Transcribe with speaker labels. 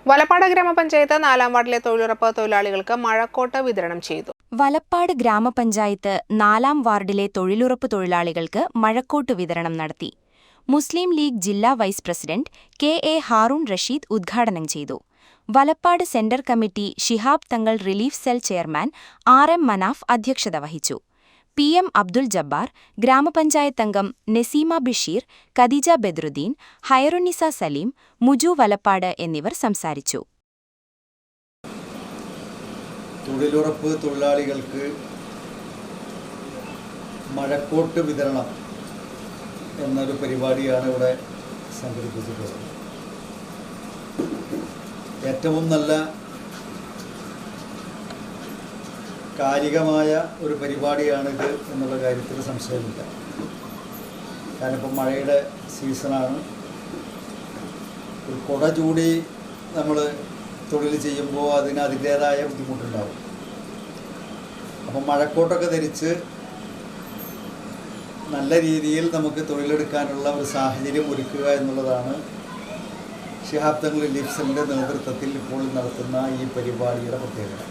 Speaker 1: വലപ്പാട് ഗ്രാമപഞ്ചായത്ത് 4-ാം വാർഡിലെ തൊഴിലുറപ്പ് തൊഴിലാളികൾക്ക് മഴക്കോട്ട് വിതരണം ചെയ്തു.
Speaker 2: വലപ്പാട് ഗ്രാമപഞ്ചായത്ത് 4-ാം വാർഡിലെ തൊഴിലുറപ്പ് തൊഴിലാളികൾക്ക് മഴക്കോട്ട് വിതരണം നടത്തി. മുസ്ലിം ലീഗ് ജില്ലാ vice president K A. Haroon Rasheed ഉദ്ഘാടനം ചെയ്തു. Valappad centre committee Shihab Thangal relief cell chairman R M. Manaf അധ്യക്ഷത വഹിച്ചു. പി.എം. അബ്ദുൽ ജബ്ബാർ, ഗ്രാമപഞ്ചായത്ത് അംഗം നസീമ ബഷീർ, ഖദീജ ബദ്രുദ്ദീൻ, ഹൈറുന്നിസ സലീം, മുജു വലപ്പാട് എന്നിവർ സംസാരിച്ചു.
Speaker 3: തൊഴിലുറപ്പ് തൊഴിലാളികൾക്ക് മഴക്കോട്ട് വിതരണം എന്നൊരു പരിപാടിയാണ് ഇവിടെ സംഘടിപ്പിച്ചിട്ടുള്ളത്. ഏറ്റവും നല്ല കാലികമായ ഒരു പരിപാടിയാണിത് എന്നുള്ള കാര്യത്തിൽ സംശയമില്ല. കാരണം ഇപ്പം മഴയുടെ സീസണാണ്. ഒരു കുട ചൂടി നമ്മൾ തൊഴിൽ ചെയ്യുമ്പോൾ അതിന് അതിൻ്റേതായ ബുദ്ധിമുട്ടുണ്ടാവും. അപ്പം മഴക്കോട്ടൊക്കെ ധരിച്ച് നല്ല രീതിയിൽ നമുക്ക് തൊഴിലെടുക്കാനുള്ള ഒരു സാഹചര്യം ഒരുക്കുക എന്നുള്ളതാണ് ശിഹാബ് തങ്ങൾ റിലീഫ് സെല്ലിൻ്റെ നേതൃത്വത്തിൽ ഇപ്പോൾ നടത്തുന്ന ഈ പരിപാടിയുടെ പ്രത്യേകത.